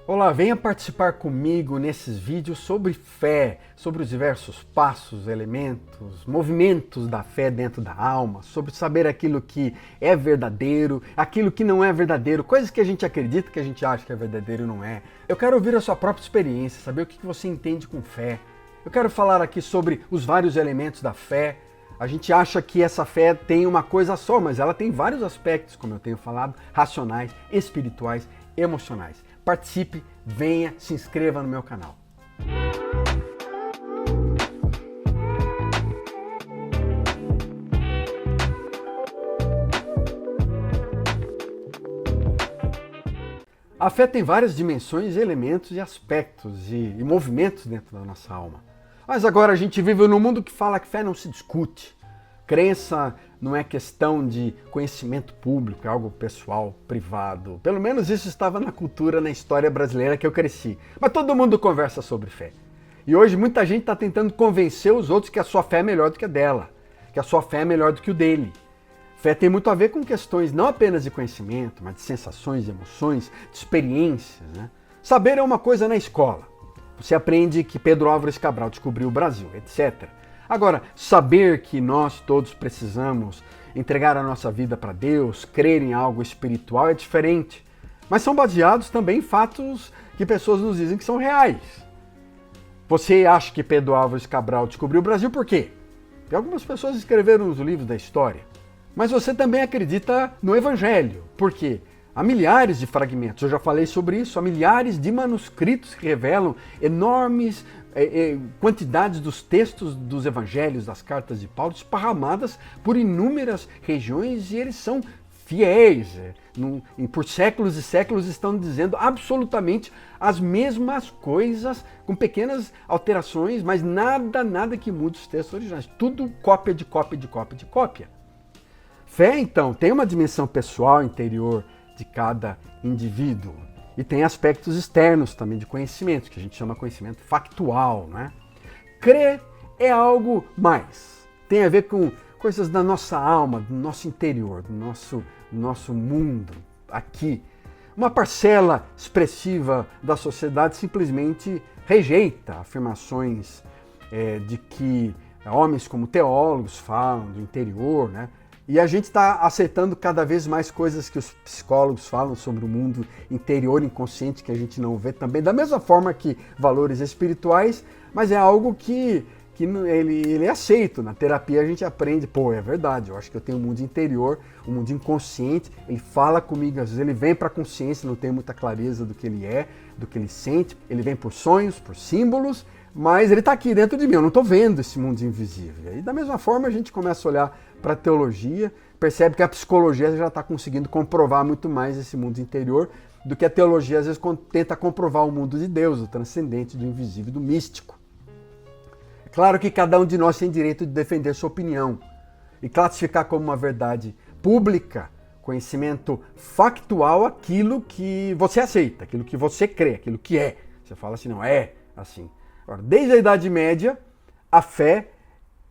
Olá, venha participar comigo nesses vídeos sobre fé, sobre os diversos passos, elementos, movimentos da fé dentro da alma, sobre saber aquilo que é verdadeiro, aquilo que não é verdadeiro, coisas que a gente acredita, que a gente acha que é verdadeiro e não é. Eu quero ouvir a sua própria experiência, saber o que você entende com fé. Eu quero falar aqui sobre os vários elementos da fé. A gente acha que essa fé tem uma coisa só, mas ela tem vários aspectos, como eu tenho falado, racionais, espirituais, emocionais. Participe, venha, se inscreva no meu canal. A fé tem várias dimensões, elementos e aspectos e movimentos dentro da nossa alma. Mas agora a gente vive num mundo que fala que fé não se discute. Crença não é questão de conhecimento público, é algo pessoal, privado. Pelo menos isso estava na cultura, na história brasileira que eu cresci. Mas todo mundo conversa sobre fé. E hoje muita gente está tentando convencer os outros que a sua fé é melhor do que a dela, que a sua fé é melhor do que o dele. Fé tem muito a ver com questões não apenas de conhecimento, mas de sensações, de emoções, de experiências, né? Saber é uma coisa na escola. Você aprende que Pedro Álvares Cabral descobriu o Brasil, etc. Agora, saber que nós todos precisamos entregar a nossa vida para Deus, crer em algo espiritual é diferente. Mas são baseados também em fatos que pessoas nos dizem que são reais. Você acha que Pedro Álvares Cabral descobriu o Brasil por quê? Porque algumas pessoas escreveram os livros da história. Mas você também acredita no Evangelho. Por quê? Há milhares de fragmentos, eu já falei sobre isso, há milhares de manuscritos que revelam enormes quantidades dos textos dos evangelhos, das cartas de Paulo, esparramadas por inúmeras regiões, e eles são fiéis. E por séculos e séculos estão dizendo absolutamente as mesmas coisas, com pequenas alterações, mas nada que mude os textos originais. Tudo cópia de cópia de cópia de cópia. Fé, então, tem uma dimensão pessoal, interior de cada indivíduo. E tem aspectos externos também de conhecimento, que a gente chama conhecimento factual, né? Crer é algo mais. Tem a ver com coisas da nossa alma, do nosso interior, do nosso mundo, aqui. Uma parcela expressiva da sociedade simplesmente rejeita afirmações de que homens como teólogos falam do interior, né? E a gente está aceitando cada vez mais coisas que os psicólogos falam sobre o mundo interior inconsciente que a gente não vê também, da mesma forma que valores espirituais, mas é algo que ele é aceito. Na terapia a gente aprende, é verdade, eu acho que eu tenho um mundo interior, um mundo inconsciente, ele fala comigo, às vezes ele vem para a consciência, não tem muita clareza do que ele é, do que ele sente, ele vem por sonhos, por símbolos, mas ele está aqui dentro de mim, eu não estou vendo esse mundo invisível. E da mesma forma a gente começa a olhar para a teologia, percebe que a psicologia já está conseguindo comprovar muito mais esse mundo interior do que a teologia às vezes tenta comprovar o mundo de Deus, o transcendente, do invisível, do místico. É claro que cada um de nós tem direito de defender sua opinião e classificar como uma verdade pública, conhecimento factual, aquilo que você aceita, aquilo que você crê, aquilo que é. Você fala assim, não é assim. Agora, desde a Idade Média, a fé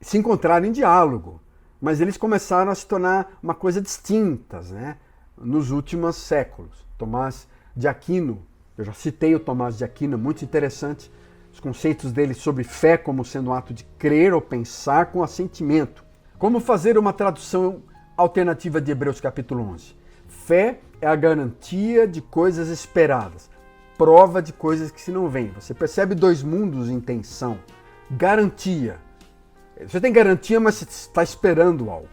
se encontraram em diálogo, mas eles começaram a se tornar uma coisa distintas, né? Nos últimos séculos. Tomás de Aquino, eu já citei o Tomás de Aquino, muito interessante, os conceitos dele sobre fé como sendo um ato de crer ou pensar com assentimento. Como fazer uma tradução alternativa de Hebreus capítulo 11? Fé é a garantia de coisas esperadas, prova de coisas que se não veem. Você percebe dois mundos em tensão. Garantia. Você tem garantia, mas você está esperando algo.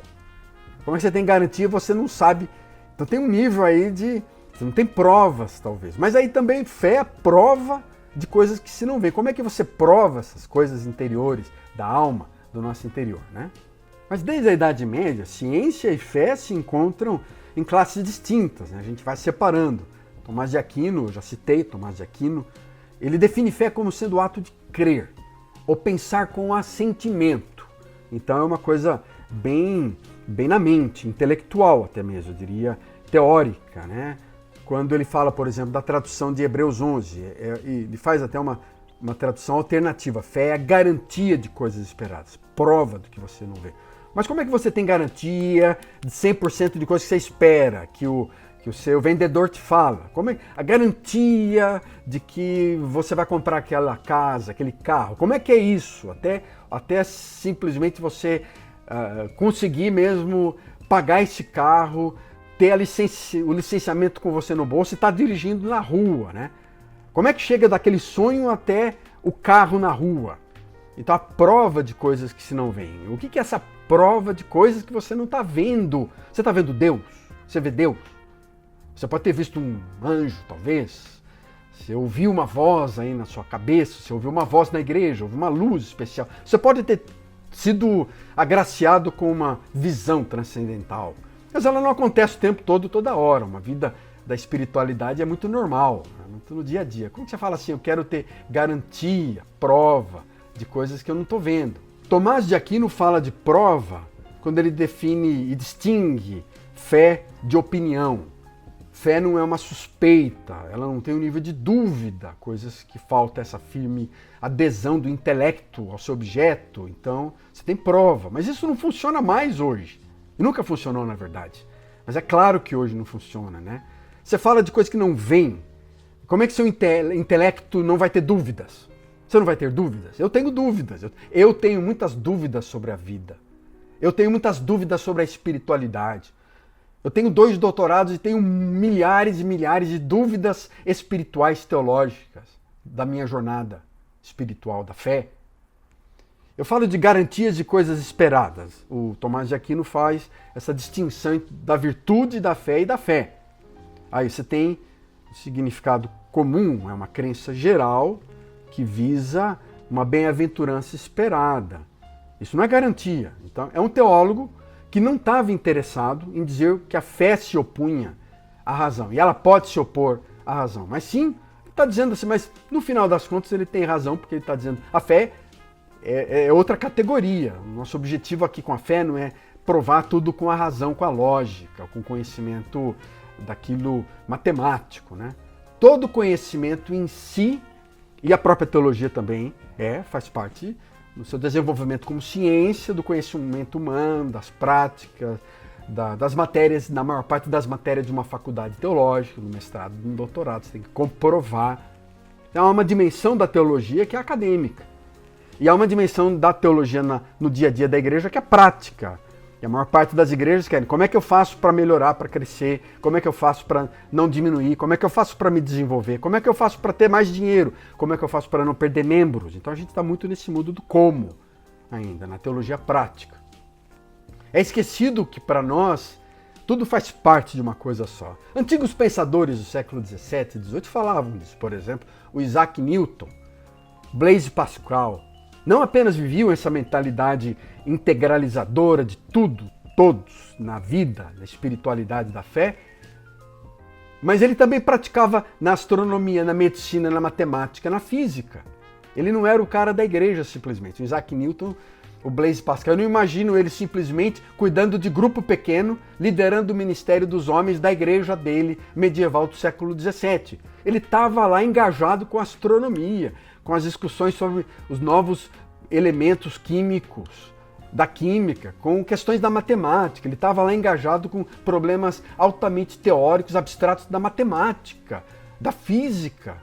Como é que você tem garantia, você não sabe. Então tem um nível aí de... Você não tem provas, talvez. Mas aí também fé é prova de coisas que se não vê. Como é que você prova essas coisas interiores da alma, do nosso interior, né? Mas desde a Idade Média, ciência e fé se encontram em classes distintas, né? A gente vai separando. Tomás de Aquino, eu já citei Tomás de Aquino, ele define fé como sendo o ato de crer, ou pensar com assentimento. Então é uma coisa bem na mente, intelectual até mesmo, eu diria teórica, né? Quando ele fala, por exemplo, da tradução de Hebreus 11, ele faz até uma tradução alternativa. Fé é a garantia de coisas esperadas, prova do que você não vê. Mas como é que você tem garantia de 100% de coisas que você espera? Que que o seu vendedor te fala. Como é a garantia de que você vai comprar aquela casa, aquele carro? Como é que é isso? Até simplesmente você conseguir mesmo pagar esse carro, ter o licenciamento com você no bolso e estar dirigindo na rua, né? Como é que chega daquele sonho até o carro na rua? Então a prova de coisas que se não veem. O que é essa prova de coisas que você não está vendo? Você está vendo Deus? Você vê Deus? Você pode ter visto um anjo, talvez. Você ouviu uma voz aí na sua cabeça, você ouviu uma voz na igreja, ouviu uma luz especial. Você pode ter sido agraciado com uma visão transcendental. Mas ela não acontece o tempo todo, toda hora. Uma vida da espiritualidade é muito normal, é muito no dia a dia. Como que você fala assim, eu quero ter garantia, prova de coisas que eu não estou vendo? Tomás de Aquino fala de prova quando ele define e distingue fé de opinião. Fé não é uma suspeita, ela não tem um nível de dúvida, coisas que falta essa firme adesão do intelecto ao seu objeto. Então, você tem prova, mas isso não funciona mais hoje. E nunca funcionou, na verdade. Mas é claro que hoje não funciona, né? Você fala de coisas que não vêm. Como é que seu intelecto não vai ter dúvidas? Você não vai ter dúvidas? Eu tenho dúvidas. Eu tenho muitas dúvidas sobre a vida. Eu tenho muitas dúvidas sobre a espiritualidade. Eu tenho 2 doutorados e tenho milhares e milhares de dúvidas espirituais teológicas da minha jornada espiritual, da fé. Eu falo de garantias de coisas esperadas. O Tomás de Aquino faz essa distinção da virtude da fé e da fé. Aí você tem o significado comum, é uma crença geral que visa uma bem-aventurança esperada. Isso não é garantia. Então, é um teólogo que não estava interessado em dizer que a fé se opunha à razão. E ela pode se opor à razão. Mas sim, ele está dizendo assim, mas no final das contas ele tem razão, porque ele está dizendo a fé é outra categoria. O nosso objetivo aqui com a fé não é provar tudo com a razão, com a lógica, com o conhecimento daquilo matemático, né? Todo conhecimento em si, e a própria teologia também faz parte no seu desenvolvimento como ciência do conhecimento humano, das práticas, das matérias, na maior parte das matérias de uma faculdade teológica, no mestrado, no doutorado, você tem que comprovar. Há uma dimensão da teologia que é acadêmica. E há uma dimensão da teologia no dia a dia da igreja que é prática. E a maior parte das igrejas querem, como é que eu faço para melhorar, para crescer? Como é que eu faço para não diminuir? Como é que eu faço para me desenvolver? Como é que eu faço para ter mais dinheiro? Como é que eu faço para não perder membros? Então a gente está muito nesse mundo do como ainda, na teologia prática. É esquecido que para nós tudo faz parte de uma coisa só. Antigos pensadores do século XVII e XVIII falavam disso, por exemplo, o Isaac Newton, Blaise Pascal, não apenas viviam essa mentalidade integralizadora de tudo, todos, na vida, na espiritualidade da fé, mas ele também praticava na astronomia, na medicina, na matemática, na física. Ele não era o cara da igreja simplesmente. O Isaac Newton, o Blaise Pascal, eu não imagino ele simplesmente cuidando de grupo pequeno, liderando o ministério dos homens da igreja dele, medieval do século XVII. Ele estava lá engajado com a astronomia, com as discussões sobre os novos elementos químicos, da química, com questões da matemática. Ele estava lá engajado com problemas altamente teóricos, abstratos da matemática, da física.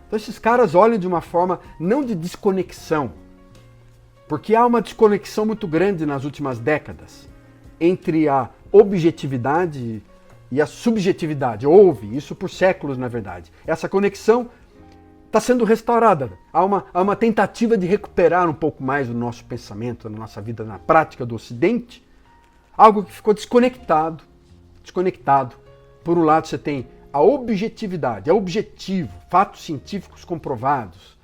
Então esses caras olham de uma forma não de desconexão, porque há uma desconexão muito grande nas últimas décadas entre a objetividade e a subjetividade. Houve isso por séculos, na verdade. Essa conexão está sendo restaurada. Há uma tentativa de recuperar um pouco mais o nosso pensamento, a nossa vida na prática do Ocidente, algo que ficou desconectado. Por um lado você tem a objetividade, é objetivo, fatos científicos comprovados,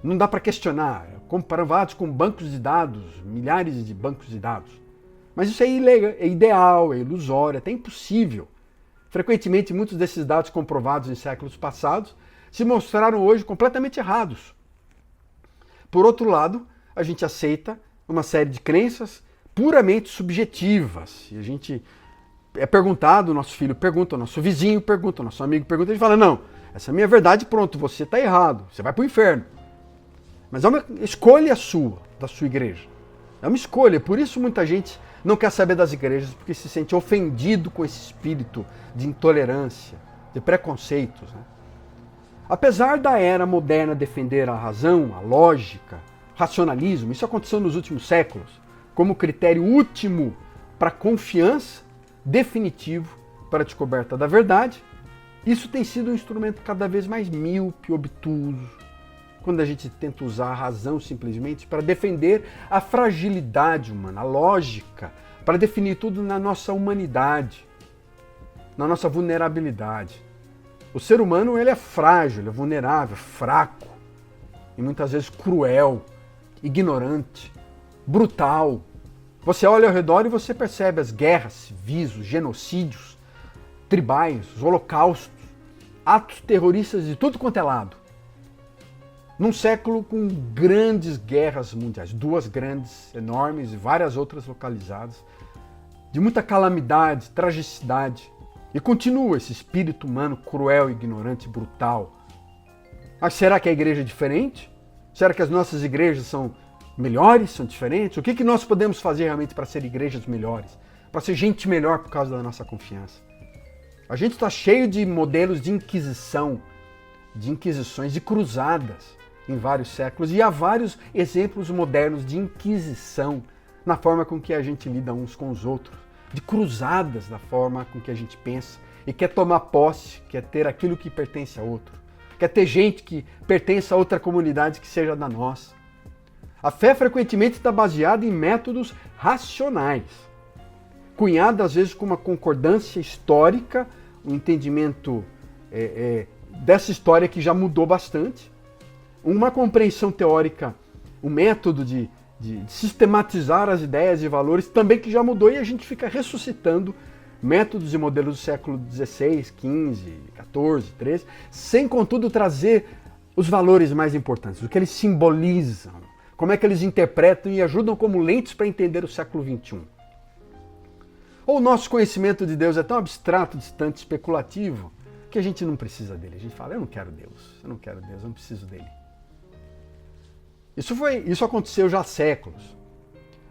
não dá para questionar, comprovados com bancos de dados, milhares de bancos de dados. Mas isso é ideal, é ilusório, é até impossível. Frequentemente muitos desses dados comprovados em séculos passados se mostraram hoje completamente errados. Por outro lado, a gente aceita uma série de crenças puramente subjetivas. E a gente é perguntado, o nosso filho pergunta, o nosso vizinho pergunta, o nosso amigo pergunta, a gente fala, não, essa é a minha verdade, pronto, você está errado, você vai para o inferno. Mas é uma escolha sua, da sua igreja. É uma escolha, por isso muita gente não quer saber das igrejas porque se sente ofendido com esse espírito de intolerância, de preconceitos, né? Apesar da era moderna defender a razão, a lógica, o racionalismo, isso aconteceu nos últimos séculos, como critério último para confiança, definitivo para a descoberta da verdade, isso tem sido um instrumento cada vez mais míope, obtuso, quando a gente tenta usar a razão simplesmente para defender a fragilidade humana, a lógica, para definir tudo na nossa humanidade, na nossa vulnerabilidade. O ser humano ele é frágil, ele é vulnerável, fraco, e muitas vezes cruel, ignorante, brutal. Você olha ao redor e você percebe as guerras civis, os genocídios tribais, os holocaustos, atos terroristas de tudo quanto é lado. Num século com grandes guerras mundiais, 2 grandes, enormes e várias outras localizadas, de muita calamidade, tragicidade. E continua esse espírito humano cruel, ignorante, brutal. Mas será que a igreja é diferente? Será que as nossas igrejas são melhores, são diferentes? O que nós podemos fazer realmente para ser igrejas melhores? Para ser gente melhor por causa da nossa confiança? A gente está cheio de modelos de inquisição, de inquisições, de cruzadas em vários séculos. E há vários exemplos modernos de inquisição na forma com que a gente lida uns com os outros. De cruzadas na forma com que a gente pensa e quer tomar posse, quer ter aquilo que pertence a outro. Quer ter gente que pertence a outra comunidade que seja da nossa. A fé frequentemente está baseada em métodos racionais, cunhada às vezes com uma concordância histórica, um entendimento dessa história que já mudou bastante, uma compreensão teórica, um método de sistematizar as ideias e valores também que já mudou e a gente fica ressuscitando métodos e modelos do século XVI, XV, XIV, XIII, sem contudo trazer os valores mais importantes, o que eles simbolizam, como é que eles interpretam e ajudam como lentes para entender o século XXI. Ou o nosso conhecimento de Deus é tão abstrato, distante, especulativo, que a gente não precisa dele. A gente fala, eu não quero Deus, eu não preciso dele. Isso aconteceu já há séculos.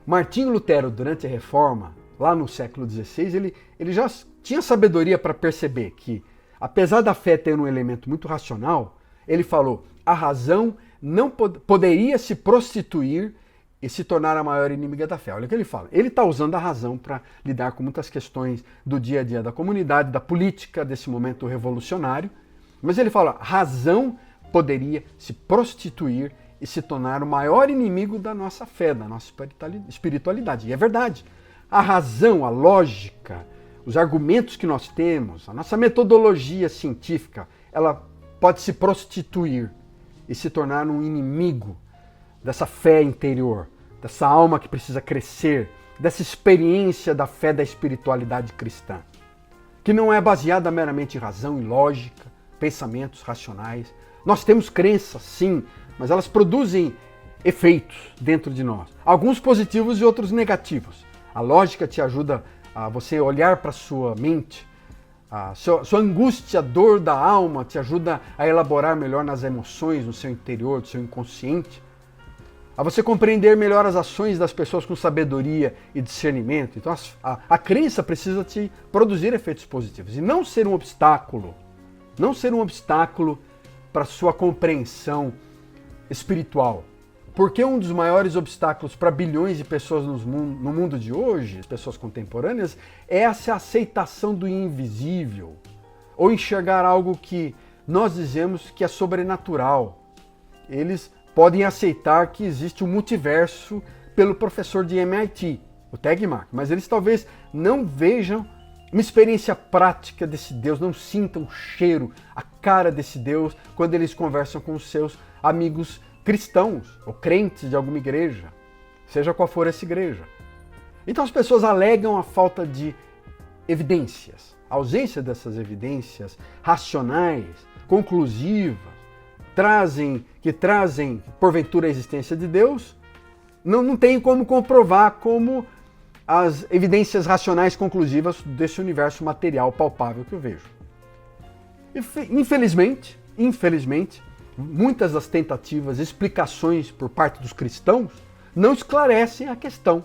Martinho Lutero, durante a Reforma, lá no século XVI, ele já tinha sabedoria para perceber que, apesar da fé ter um elemento muito racional, ele falou, a razão não poderia se prostituir e se tornar a maior inimiga da fé. Olha o que ele fala. Ele está usando a razão para lidar com muitas questões do dia a dia da comunidade, da política, desse momento revolucionário. Mas ele fala, a razão poderia se prostituir e se tornar o maior inimigo da nossa fé, da nossa espiritualidade. E é verdade. A razão, a lógica, os argumentos que nós temos, a nossa metodologia científica, ela pode se prostituir e se tornar um inimigo dessa fé interior, dessa alma que precisa crescer, dessa experiência da fé da espiritualidade cristã, que não é baseada meramente em razão e lógica, pensamentos racionais. Nós temos crenças, sim, mas elas produzem efeitos dentro de nós, alguns positivos e outros negativos. A lógica te ajuda a você olhar para a sua mente, a sua angústia, a dor da alma te ajuda a elaborar melhor nas emoções, no seu interior, no seu inconsciente, a você compreender melhor as ações das pessoas com sabedoria e discernimento. Então a crença precisa te produzir efeitos positivos e não ser um obstáculo, para a sua compreensão espiritual. Porque um dos maiores obstáculos para bilhões de pessoas no mundo de hoje, pessoas contemporâneas, é essa aceitação do invisível, ou enxergar algo que nós dizemos que é sobrenatural. Eles podem aceitar que existe um multiverso pelo professor de MIT, o Tegmark, mas eles talvez não vejam uma experiência prática desse Deus, não sintam o cheiro, a cara desse Deus quando eles conversam com os seus amigos cristãos ou crentes de alguma igreja, seja qual for essa igreja. Então as pessoas alegam a falta de evidências, a ausência dessas evidências racionais, conclusivas, que trazem porventura a existência de Deus, não tem como comprovar como as evidências racionais conclusivas desse universo material palpável que eu vejo. Infelizmente, muitas das tentativas, explicações por parte dos cristãos não esclarecem a questão.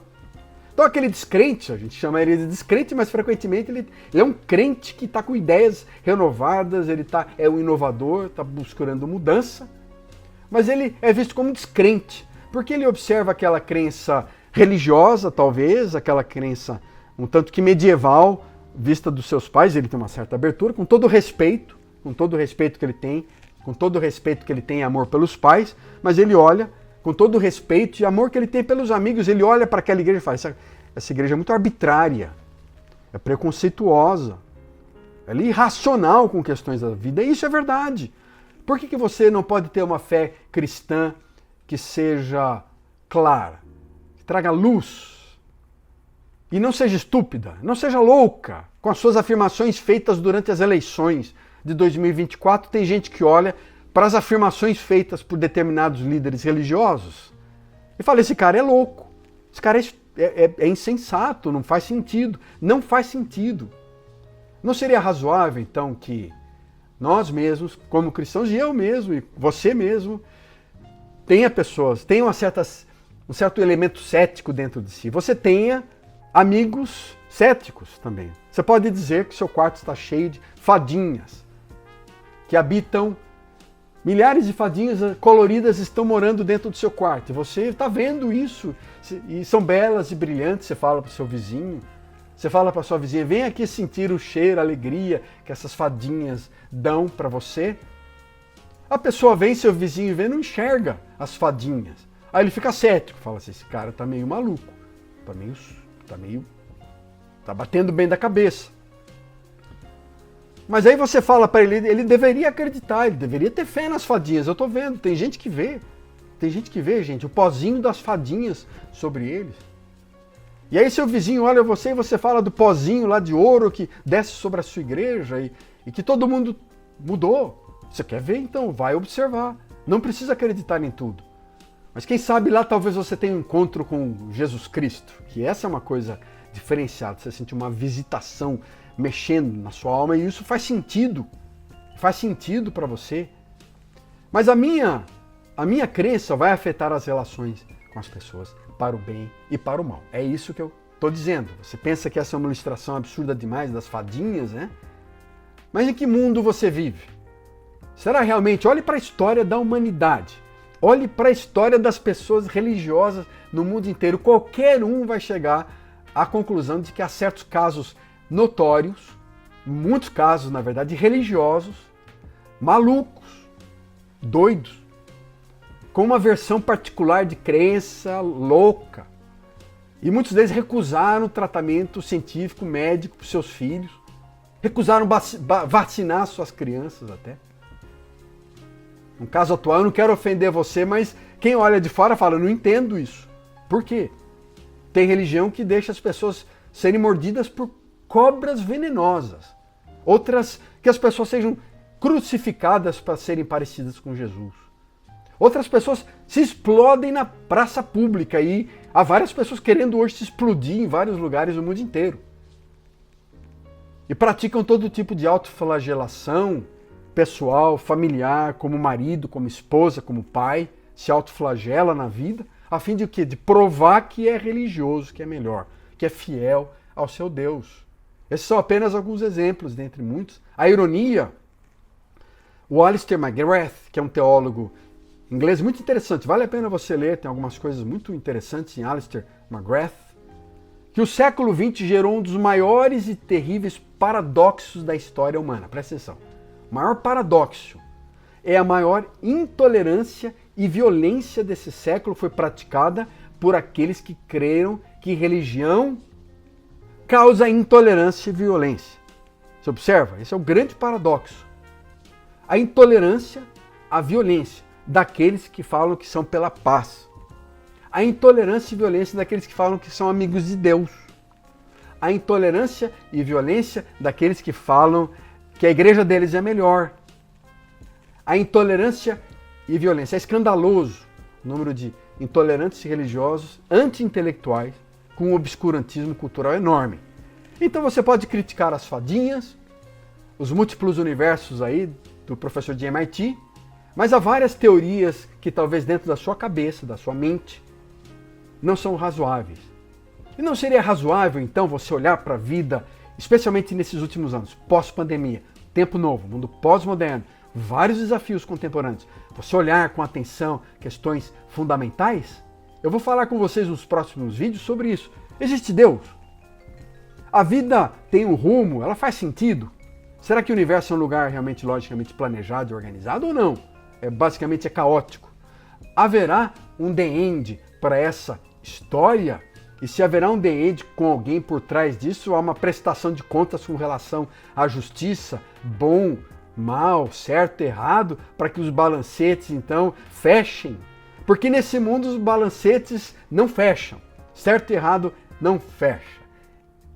Então aquele descrente, a gente chama ele de descrente, mas frequentemente ele é um crente que está com ideias renovadas, ele é um inovador, está buscando mudança, mas ele é visto como descrente, porque ele observa aquela crença religiosa, talvez, aquela crença um tanto que medieval, vista dos seus pais, ele tem uma certa abertura, com todo o respeito que ele tem, com todo o respeito que ele tem e amor pelos pais, mas ele olha, com todo o respeito e amor que ele tem pelos amigos, ele olha para aquela igreja e fala, essa igreja é muito arbitrária, é preconceituosa, ela é irracional com questões da vida, e isso é verdade. Por que você não pode ter uma fé cristã que seja clara, que traga luz, e não seja estúpida, não seja louca com as suas afirmações feitas durante as eleições de 2024? Tem gente que olha para as afirmações feitas por determinados líderes religiosos e fala, esse cara é louco, esse cara é insensato, não faz sentido. Não faz sentido. Não seria razoável, então, que nós mesmos, como cristãos, e eu mesmo, e você mesmo, tenha um certo elemento cético dentro de si. Você tenha amigos céticos também. Você pode dizer que seu quarto está cheio de fadinhas, que habitam milhares de fadinhas coloridas estão morando dentro do seu quarto. E você está vendo isso, e são belas e brilhantes. Você fala para o seu vizinho, você fala para a sua vizinha, vem aqui sentir o cheiro, a alegria que essas fadinhas dão para você. A pessoa vem, seu vizinho vê, não enxerga as fadinhas. Aí ele fica cético, fala assim, esse cara tá meio maluco, tá batendo bem da cabeça. Mas aí você fala para ele deveria acreditar, ele deveria ter fé nas fadinhas. Eu tô vendo, tem gente que vê, gente, o pozinho das fadinhas sobre eles. E aí seu vizinho olha você e você fala do pozinho lá de ouro que desce sobre a sua igreja e que todo mundo mudou. Você quer ver? Então vai observar. Não precisa acreditar em tudo. Mas quem sabe lá talvez você tenha um encontro com Jesus Cristo, que essa é uma coisa diferenciada. Você sente uma visitação mexendo na sua alma e isso faz sentido para você. Mas a minha crença vai afetar as relações com as pessoas para o bem e para o mal. É isso que eu estou dizendo. Você pensa que essa é uma ilustração absurda demais das fadinhas, né? Mas em que mundo você vive? Será realmente? Olhe para a história da humanidade. Olhe para a história das pessoas religiosas no mundo inteiro. Qualquer um vai chegar à conclusão de que há certos casos notórios, muitos casos, na verdade, religiosos, malucos, doidos, com uma versão particular de crença louca. E muitos deles recusaram o tratamento científico, médico para os seus filhos, recusaram vacinar suas crianças até. No caso atual, eu não quero ofender você, mas quem olha de fora fala, eu não entendo isso. Por quê? Tem religião que deixa as pessoas serem mordidas por cobras venenosas. Outras que as pessoas sejam crucificadas para serem parecidas com Jesus. Outras pessoas se explodem na praça pública e há várias pessoas querendo hoje se explodir em vários lugares do mundo inteiro. E praticam todo tipo de autoflagelação pessoal, familiar, como marido, como esposa, como pai, se autoflagela na vida, a fim de o quê? De provar que é religioso, que é melhor, que é fiel ao seu Deus. Esses são apenas alguns exemplos, dentre muitos. A ironia, o Alistair McGrath, que é um teólogo inglês muito interessante, vale a pena você ler, tem algumas coisas muito interessantes em Alistair McGrath, que o século XX gerou um dos maiores e terríveis paradoxos da história humana. Presta atenção. O maior paradoxo é a maior intolerância e violência desse século foi praticada por aqueles que creram que religião causa intolerância e violência. Você observa? Esse é o grande paradoxo. A intolerância, a violência daqueles que falam que são pela paz. A intolerância e violência daqueles que falam que são amigos de Deus. A intolerância e violência daqueles que falam que a igreja deles é melhor. A intolerância e violência. É escandaloso o número de intolerantes religiosos, anti-intelectuais, com um obscurantismo cultural enorme. Então você pode criticar as fadinhas, os múltiplos universos aí do professor de MIT, mas há várias teorias que talvez dentro da sua cabeça, da sua mente, não são razoáveis. E não seria razoável, então, você olhar para a vida, especialmente nesses últimos anos, pós-pandemia, tempo novo, mundo pós-moderno, vários desafios contemporâneos, você olhar com atenção questões fundamentais? Eu vou falar com vocês nos próximos vídeos sobre isso. Existe Deus? A vida tem um rumo? Ela faz sentido? Será que o universo é um lugar realmente logicamente planejado e organizado ou não? Basicamente é caótico. Haverá um The End para essa história? E se haverá um The End com alguém por trás disso, há uma prestação de contas com relação à justiça, bom, mal, certo, errado, para que os balancetes então fechem? Porque nesse mundo os balancetes não fecham. Certo e errado não fecha.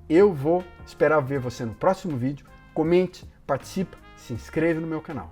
Eu vou esperar ver você no próximo vídeo. Comente, participe, se inscreva no meu canal.